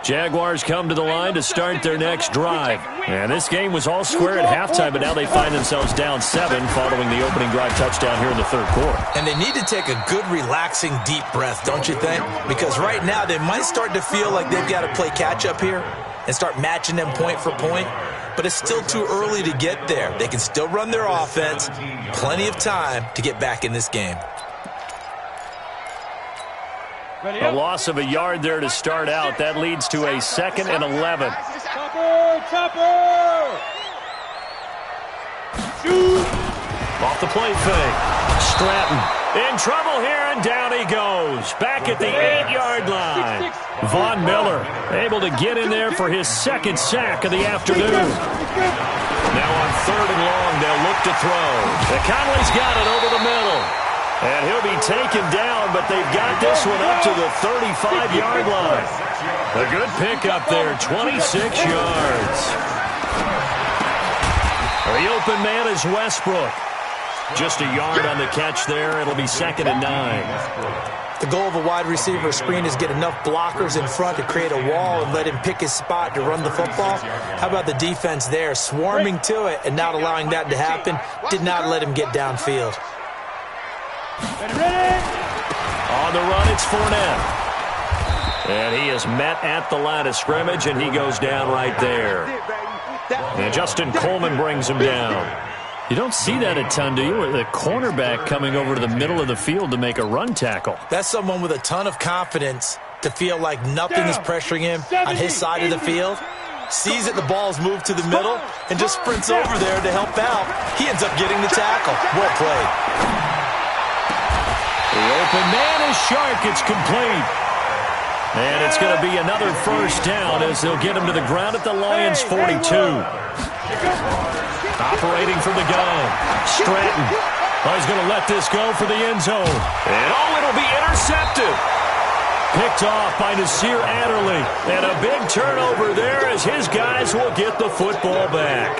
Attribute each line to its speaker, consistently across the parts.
Speaker 1: Jaguars come to the line to start their next drive. And this game was all square at halftime, but now they find themselves down 7 following the opening drive touchdown here in the third quarter.
Speaker 2: And they need to take a good, relaxing, deep breath, don't you think? Because right now they might start to feel like they've got to play catch-up here and start matching them point for point. But it's still too early to get there. They can still run their offense. Plenty of time to get back in this game.
Speaker 1: A loss of a yard there to start out. That leads to a 2nd and 11. Off the play fake. Stratton in trouble here, and down he goes. Back at the 8-yard line. Von Miller able to get in there for his 2nd sack of the afternoon. Now on 3rd and long, they'll look to throw. Conley's got it over the middle. And he'll be taken down, but they've got this one up to the 35-yard line. A good pickup there, 26 yards. The open man is Westbrook. Just a yard on the catch there. It'll be 2nd and 9.
Speaker 2: The goal of a wide receiver screen is get enough blockers in front to create a wall and let him pick his spot to run the football. How about the defense there, swarming to it and not allowing that to happen? Did not let him get downfield.
Speaker 1: On the run, it's Fournette. And he is met at the line of scrimmage, and he goes down right there. And Justin Coleman brings him down. You don't see that a ton, do you? With the cornerback coming over to the middle of the field to make a run tackle.
Speaker 2: That's someone with a ton of confidence to feel like nothing is pressuring him on his side of the field. Sees that the ball's moved to the middle and just sprints over there to help out. He ends up getting the tackle. Well played.
Speaker 1: The open man is Shark. It's complete. And it's going to be another first down as they'll get him to the ground at the Lions' 42. Operating from the gun. Stratton. Oh, he's going to let this go for the end zone. And it'll be intercepted. Picked off by Nasir Adderley. And a big turnover there as his guys will get the football back.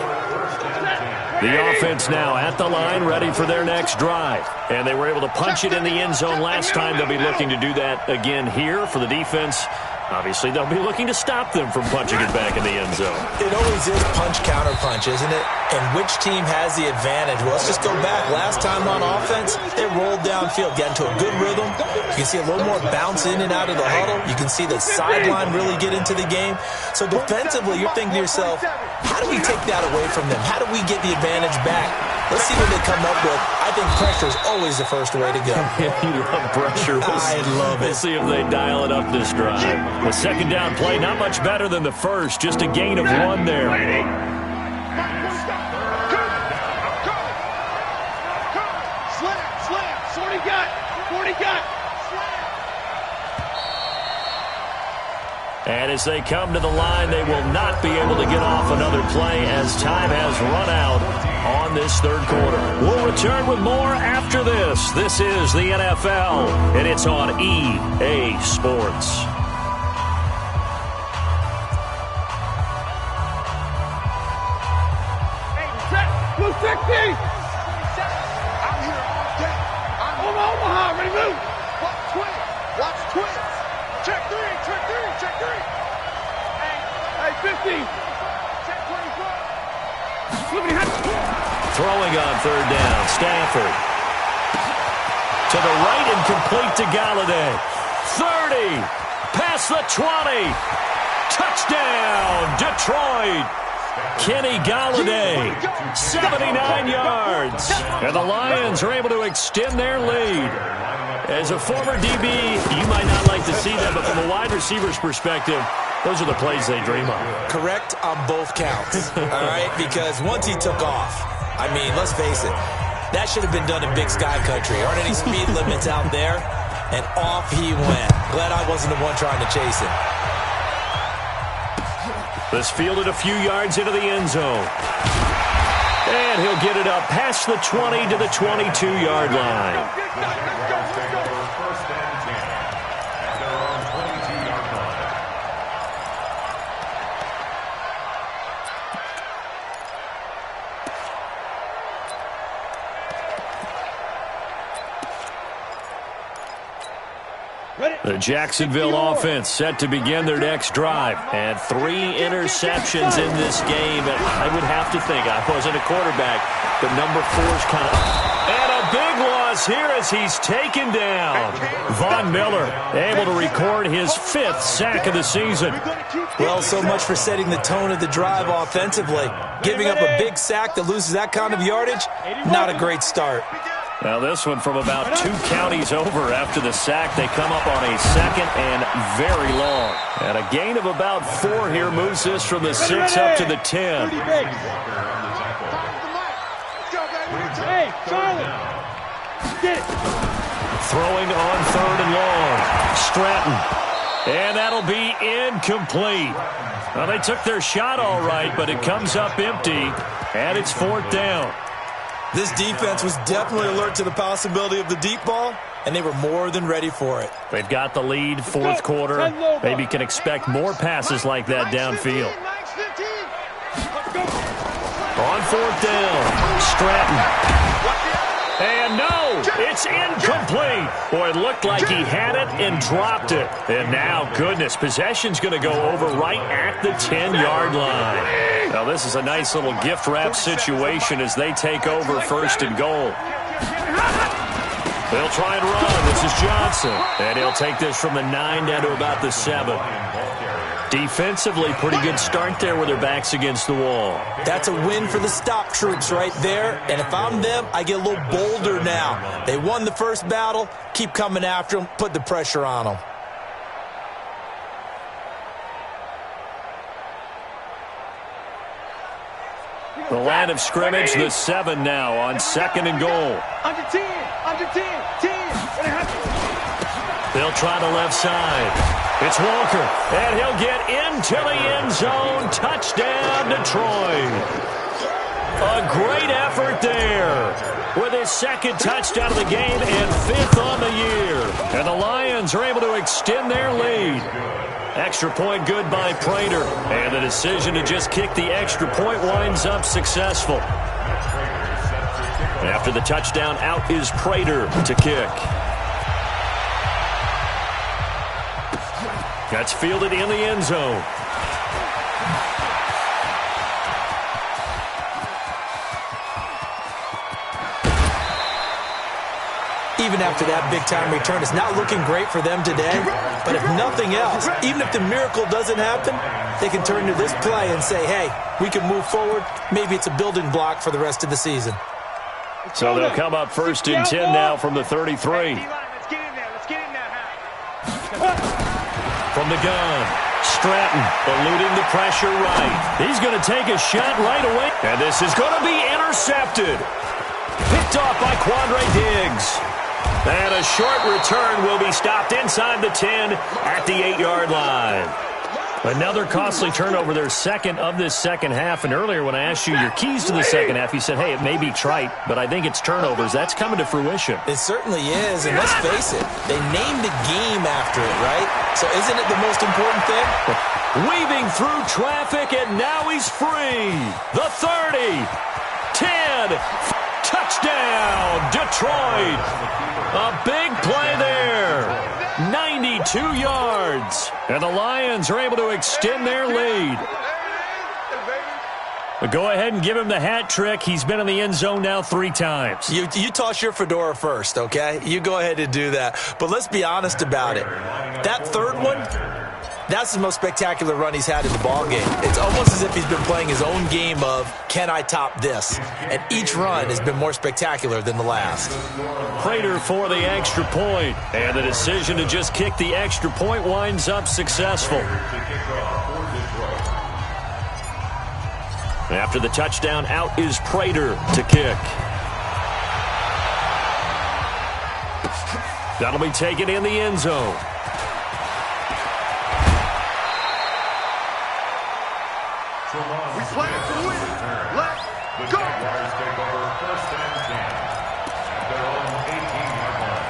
Speaker 1: The offense now at the line, ready for their next drive. And they were able to punch it in the end zone last time. They'll be looking to do that again here for the defense. Obviously, they'll be looking to stop them from punching it back in the end zone.
Speaker 2: It always is punch-counter-punch, isn't it? And which team has the advantage? Well, let's just go back. Last time on offense, they rolled downfield, got into a good rhythm. You can see a little more bounce in and out of the huddle. You can see the sideline really get into the game. So defensively, you're thinking to yourself, how do we take that away from them? How do we get the advantage back? Let's see what they come up with. I think pressure is always the first way to go.
Speaker 1: You love pressure.
Speaker 2: I love it.
Speaker 1: We'll see if they dial it up this drive. The 2nd down play, not much better than the first. Just a gain of 1 there. And as they come to the line, they will not be able to get off another play as time has run out on this third quarter. We'll return with more after this. This is the NFL, and it's on EA Sports.
Speaker 3: Blue 60! I'm here all day. I'm Omaha, ready to move. Watch twins. Watch twins. Check 3, check 3, check 3. Hey, 50. Check 25.
Speaker 1: Throwing on 3rd down, Stafford. To the right and complete to Galladay. 30. Past the 20. Touchdown, Detroit. Kenny Galladay, 79 yards. And the Lions are able to extend their lead. As a former DB, you might not like to see that, but from a wide receiver's perspective, those are the plays they dream of.
Speaker 2: Correct on both counts, all right? Because once he took off, I mean, let's face it, that should have been done in Big Sky Country. Aren't any speed limits out there? And off he went. Glad I wasn't the one trying to chase him.
Speaker 1: This fielded a few yards into the end zone. And he'll get it up past the 20 to the 22-yard line. The Jacksonville offense set to begin their next drive. And 3 interceptions in this game. And I would have to think, I wasn't a quarterback, but number 4's kind of... And a big loss here as he's taken down. Von Miller able to record his 5th sack of the season.
Speaker 2: Well, so much for setting the tone of the drive offensively. Giving up a big sack that loses that kind of yardage, not a great start.
Speaker 1: Now this one from about 2 counties over after the sack. They come up on a 2nd and very long. And a gain of about 4 here moves this from the 6 up to the 10. Throwing on 3rd and long. Stratton. And that'll be incomplete. Well, they took their shot all right, but it comes up empty. And it's 4th down.
Speaker 2: This defense was definitely alert to the possibility of the deep ball, and they were more than ready for it.
Speaker 1: They've got the lead, 4th quarter. Maybe can expect more passes like that downfield. On 4th down, Stratton. And no, it's incomplete. Boy, it looked like he had it and dropped it. And now, goodness, possession's going to go over right at the 10-yard line. Now, this is a nice little gift wrap situation as they take over 1st and goal. They'll try and run. This is Johnson. And he'll take this from the 9 down to about the 7. Defensively, pretty good start there with their backs against the wall.
Speaker 2: That's a win for the stop troops right there. And if I'm them, I get a little bolder now. They won the first battle. Keep coming after them. Put the pressure on them.
Speaker 1: The line of scrimmage, the 7 now on 2nd and goal.
Speaker 3: Under 10, 10.
Speaker 1: They'll try the left side. It's Walker, and he'll get into the end zone. Touchdown, Detroit. A great effort there with his 2nd touchdown of the game and 5th on the year. And the Lions are able to extend their lead. Extra point good by Prater. And the decision to just kick the extra point winds up successful. After the touchdown, out is Prater to kick. That's fielded in the end zone.
Speaker 2: Even after that big-time return, it's not looking great for them today. But if nothing else, even if the miracle doesn't happen, they can turn to this play and say, hey, we can move forward. Maybe it's a building block for the rest of the season.
Speaker 1: So they'll come up 1st and 10 now from the 33. From the gun, Stratton eluding the pressure right. He's going to take a shot right away. And this is going to be intercepted. Picked off by Quandre Diggs. And a short return will be stopped inside the 10 at the 8-yard line. Another costly turnover, their 2nd of this second half. And earlier when I asked you your keys to the second half, you said, hey, it may be trite, but I think it's turnovers. That's coming to fruition.
Speaker 2: It certainly is, and let's face it, they named the game after it, right? So isn't it the most important thing?
Speaker 1: Weaving through traffic, and now he's free. The 30, 10, touchdown, Detroit. A big play there. 92 yards. And the Lions are able to extend their lead. But go ahead and give him the hat trick. He's been in the end zone now 3 times.
Speaker 2: You toss your fedora first, okay? You go ahead and do that. But let's be honest about it. That 3rd one, that's the most spectacular run he's had in the ballgame. It's almost as if he's been playing his own game of, can I top this? And each run has been more spectacular than the last.
Speaker 1: Prater for the extra point. And the decision to just kick the extra point winds up successful. After the touchdown, out is Prater to kick. That'll be taken in the end zone.
Speaker 3: We play it to win. Let's go.
Speaker 4: Jaguars take over 1st and 10. Their own 18-yard line.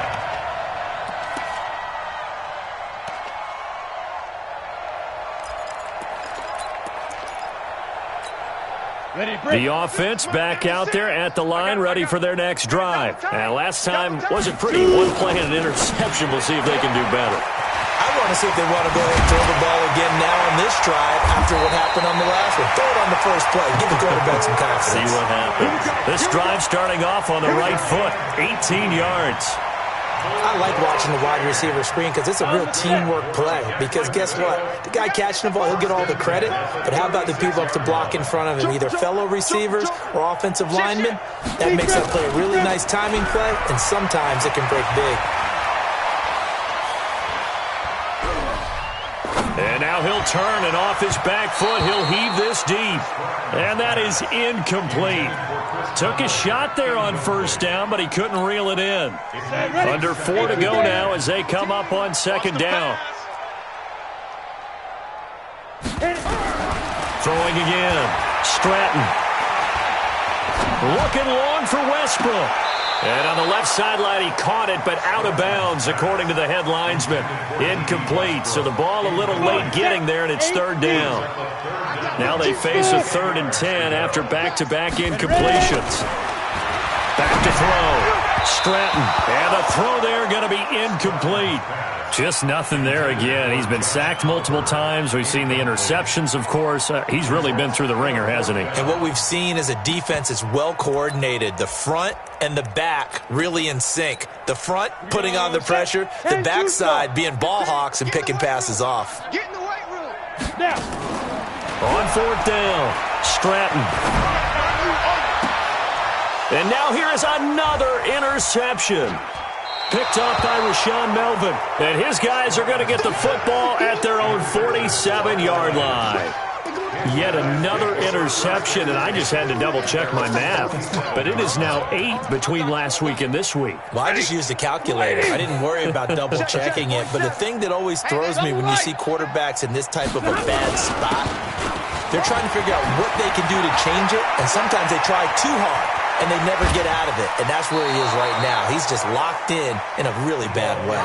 Speaker 1: The offense back out there at the line, ready for their next drive. And last time wasn't pretty. One play and an interception. We'll see if they can do better.
Speaker 2: I want to see if they want to go ahead and throw the ball again now on this drive after what happened on the last one. Throw it on the first play. Give the quarterback some confidence.
Speaker 1: See what happens. This drive starting off on the right foot. 18 yards.
Speaker 2: I like watching the wide receiver screen because it's a real teamwork play. Because guess what? The guy catching the ball, he'll get all the credit. But how about the people up to block in front of him, either fellow receivers or offensive linemen? That makes that play a really nice timing play, and sometimes it can break big.
Speaker 1: And now he'll turn, and off his back foot, he'll heave this deep. And that is incomplete. Took a shot there on first down, but he couldn't reel it in. Under 4 to go now as they come up on second down. Throwing again. Stratton. Looking long for Westbrook. And on the left sideline, he caught it, but out of bounds, according to the head linesman. Incomplete, so the ball a little late getting there, and it's third down. Now they face a 3rd and 10 after back-to-back incompletions. Back to throw. Stratton. And the throw there going to be incomplete. Just nothing there again. He's been sacked multiple times. We've seen the interceptions, of course. He's really been through the ringer, hasn't he?
Speaker 2: And what we've seen is a defense that's well coordinated. The front and the back really in sync. The front putting on the pressure. The backside being ball hawks and picking passes off.
Speaker 3: Get in the weight room. Now.
Speaker 1: On 4th down, Stratton. And now here is another interception. Picked off by Rashawn Melvin. And his guys are going to get the football at their own 47-yard line. Yet another interception, and I just had to double-check my math. But it is now 8 between last week and this week.
Speaker 2: Well, I just used a calculator. I didn't worry about double-checking it. But the thing that always throws me when you see quarterbacks in this type of a bad spot, they're trying to figure out what they can do to change it, and sometimes they try too hard. And they never get out of it. And that's where he is right now. He's just locked in a really bad way.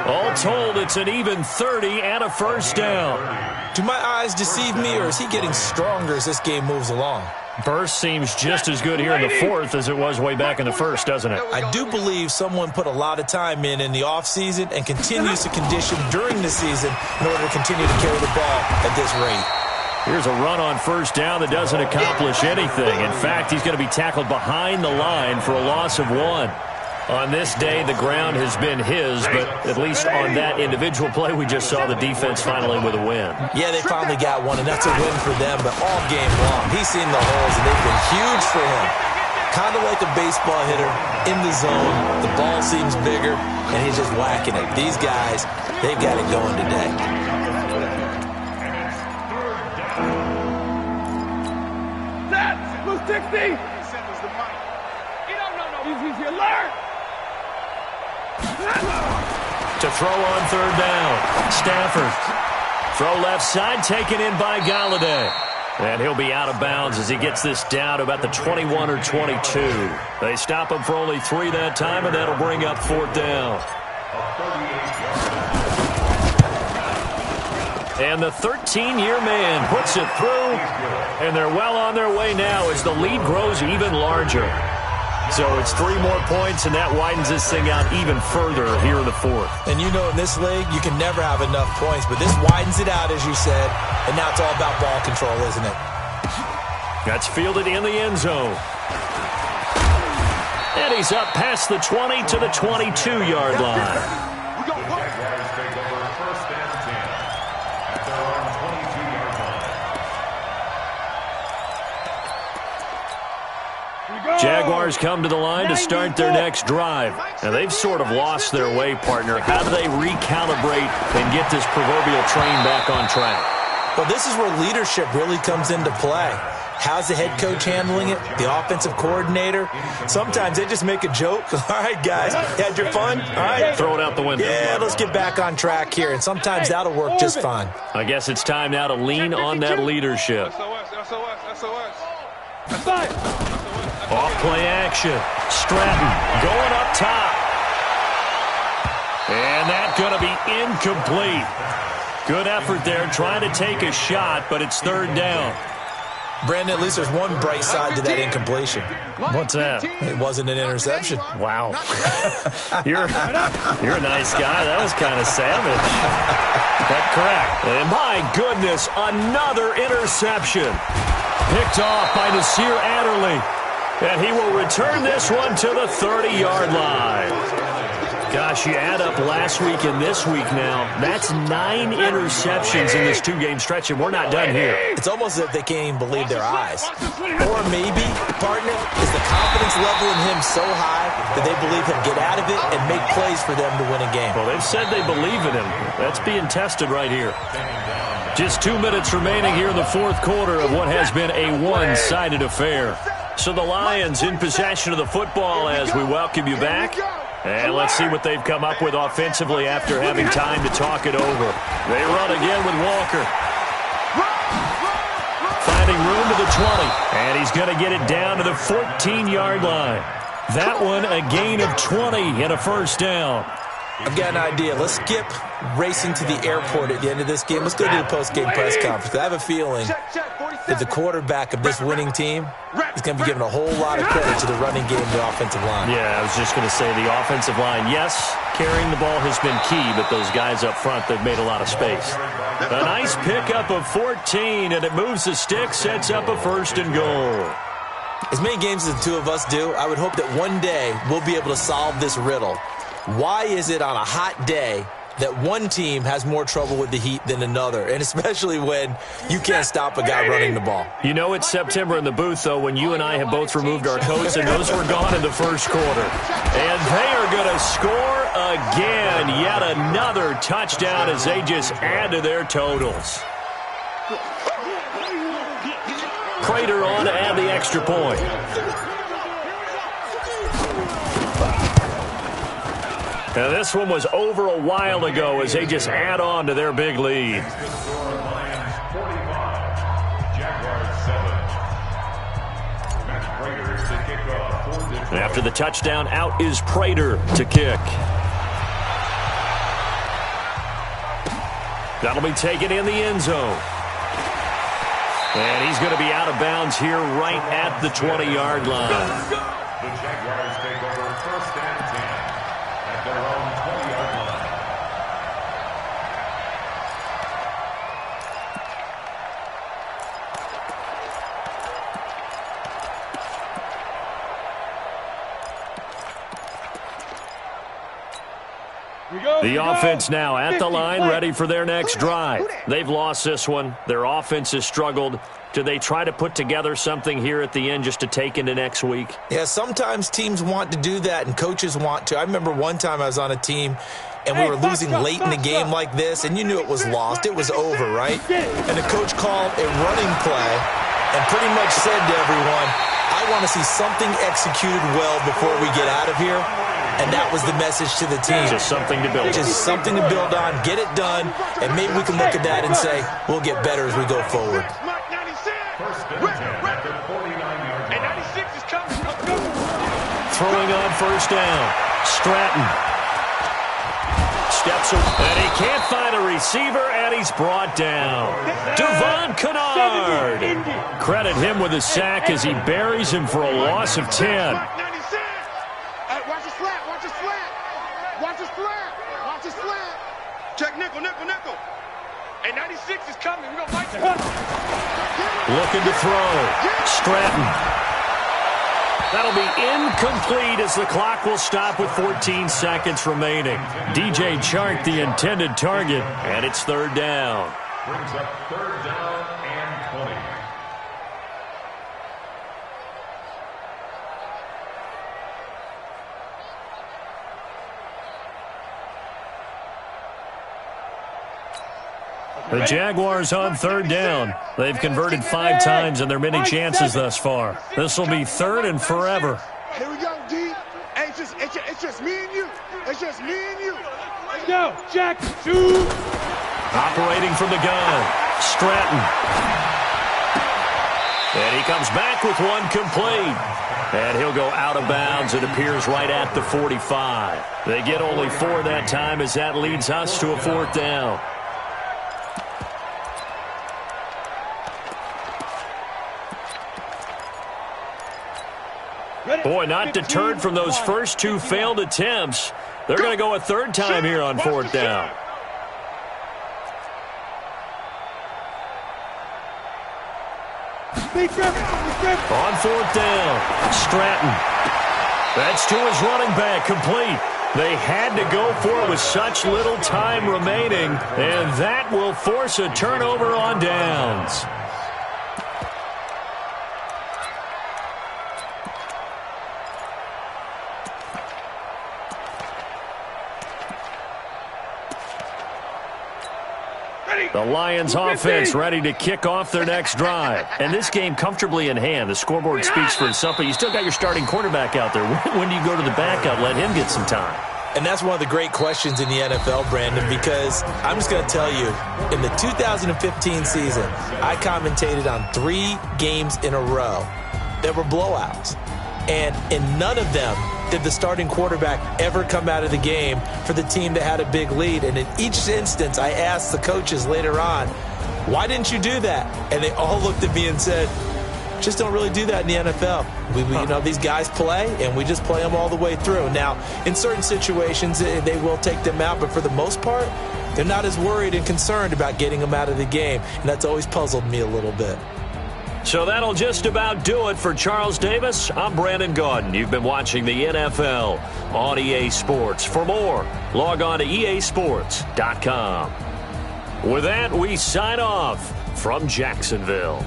Speaker 1: All told, it's an even 30 and a first down.
Speaker 2: Do my eyes deceive me, or is he getting stronger as this game moves along?
Speaker 1: Burst seems just as good here in the 4th as it was way back in the 1st, doesn't it?
Speaker 2: I do believe someone put a lot of time in the offseason and continues to condition during the season in order to continue to carry the ball at this rate.
Speaker 1: Here's a run on first down that doesn't accomplish anything. In fact, he's going to be tackled behind the line for a loss of 1. On this day, the ground has been his, but at least on that individual play, we just saw the defense finally with a win.
Speaker 2: Yeah, they finally got one, and that's a win for them, but all game long, he's seen the holes, and they've been huge for him. Kind of like a baseball hitter in the zone. The ball seems bigger, and he's just whacking it. These guys, they've got it going today.
Speaker 3: Blue 60. He sends the money. You don't know no easy alert.
Speaker 1: To throw on 3rd down, Stafford. Throw left side, taken in by Galladay. And he'll be out of bounds as he gets this down to about the 21 or 22. They stop him for only 3 that time, and that'll bring up 4th down. And the 13-year man puts it through, and they're well on their way now as the lead grows even larger. So it's 3 more points, and that widens this thing out even further here in the 4th.
Speaker 2: And you know in this league, you can never have enough points, but this widens it out, as you said, and now it's all about ball control, isn't it?
Speaker 1: That's fielded in the end zone. And he's up past the 20 to the 22-yard line. Jaguars come to the line to start their next drive. Now, they've sort of lost their way, partner. How do they recalibrate and get this proverbial train back on track?
Speaker 2: Well, this is where leadership really comes into play. How's the head coach handling it? The offensive coordinator? Sometimes they just make a joke. All right, guys, you had your fun? All right.
Speaker 1: Throw it out the window.
Speaker 2: Yeah, let's get back on track here. And sometimes that'll work just fine.
Speaker 1: I guess it's time now to lean on that leadership. Off play action. Stratton going up top. And that's going to be incomplete. Good effort there trying to take a shot, but it's 3rd down.
Speaker 2: Brandon, at least there's one bright side to that incompletion.
Speaker 1: What's that?
Speaker 2: It wasn't an interception.
Speaker 1: Wow. You're a nice guy. That was kind of savage. But correct. And my goodness, another interception. Picked off by Nasir Adderley. And he will return this one to the 30-yard line. Gosh, you add up last week and this week now. That's 9 interceptions in this 2-game stretch, and we're not done here.
Speaker 2: It's almost as if they can't even believe their eyes. Or maybe, partner, is the confidence level in him so high that they believe he'll get out of it and make plays for them to win a game.
Speaker 1: Well, they've said they believe in him. That's being tested right here. Just 2 minutes remaining here in the fourth quarter of what has been a one-sided affair. So the Lions in possession of the football as we welcome you back. And let's see what they've come up with offensively after having time to talk it over. They run again with Walker. Finding room to the 20. And he's going to get it down to the 14-yard line. That one a gain of 20 and a first down.
Speaker 2: I've got an idea. Let's skip racing to the airport at the end of this game. Let's go to the post-game press conference. I have a feeling that the quarterback of this winning team is going to be given a whole lot of credit to the running game and the offensive line.
Speaker 1: Yeah, I was just going to say the offensive line, yes, carrying the ball has been key, but those guys up front, they've made a lot of space. A nice pickup of 14, and it moves the stick, sets up a first and goal.
Speaker 2: As many games as the two of us do, I would hope that one day we'll be able to solve this riddle. Why is it on a hot day that one team has more trouble with the heat than another, and especially when you can't stop a guy running the ball?
Speaker 1: You know it's September in the booth, though, when you and I have both removed our coats, and those were gone in the first quarter. And they are going to score again. Yet another touchdown as they just add to their totals. Prater on to add the extra point. Now, this one was over a while ago as they just add on to their big lead. After the touchdown, out is Prater to kick. That'll be taken in the end zone. And he's going to be out of bounds here right at the 20-yard line.
Speaker 4: The Jaguars take over first and 10 at their own 20-yard line.
Speaker 1: The offense now at the line, ready for their next drive. They've lost this one. Their offense has struggled. Do they try to put together something here at the end just to take into next week?
Speaker 2: Yeah, sometimes teams want to do that and coaches want to. I remember one time I was on a team and we were losing late in the game like this, and you knew it was lost. It was over, right? And the coach called a running play and pretty much said to everyone, I want to see something executed well before we get out of here. And that was the message to the team.
Speaker 1: Just something to build on.
Speaker 2: Just something to build on, get it done, and maybe we can look at that and say, we'll get better as we go forward.
Speaker 1: Throwing on first down. Stratton. Steps away, and he can't find a receiver, and he's brought down. Devon Kennard. Credit him with a sack as he buries him for a loss of 10.
Speaker 3: Check nickel, nickel, nickel. Hey, 96 is coming. We're going to fight that.
Speaker 1: Looking to throw. Stratton. That'll be incomplete as the clock will stop with 14 seconds remaining. DJ Chark, the intended target, and it's third down.
Speaker 4: Brings up third down and 20.
Speaker 1: The Jaguars on third down. They've converted 5 times in their many chances thus far. This will be third and forever.
Speaker 3: Here we go, D. Hey, it's just me and you. It's just me and you. Let's go, Jack. Shoot.
Speaker 1: Operating from the gun. Stratton. And he comes back with one complete. And he'll go out of bounds. It appears right at the 45. They get only 4 that time as that leads us to a fourth down. Boy, not deterred from those first two failed attempts. They're going to go a third time here on fourth down. On fourth down, Stratton. That's to his running back, complete. They had to go for it with such little time remaining, and that will force a turnover on downs. The Lions offense ready to kick off their next drive. And this game comfortably in hand. The scoreboard speaks for itself, but you still got your starting quarterback out there. When do you go to the backup, let him get some time?
Speaker 2: And that's one of the great questions in the NFL, Brandon, because I'm just going to tell you, in the 2015 season, I commentated on 3 games in a row that were blowouts. And in none of them did the starting quarterback ever come out of the game for the team that had a big lead. And in each instance, I asked the coaches later on, why didn't you do that? And they all looked at me and said, just don't really do that in the NFL. You know, these guys play, and we just play them all the way through. Now, in certain situations, they will take them out, but for the most part, they're not as worried and concerned about getting them out of the game. And that's always puzzled me a little bit.
Speaker 1: So that'll just about do it for Charles Davis. I'm Brandon Gaudin. You've been watching the NFL on EA Sports. For more, log on to easports.com. With that, we sign off from Jacksonville.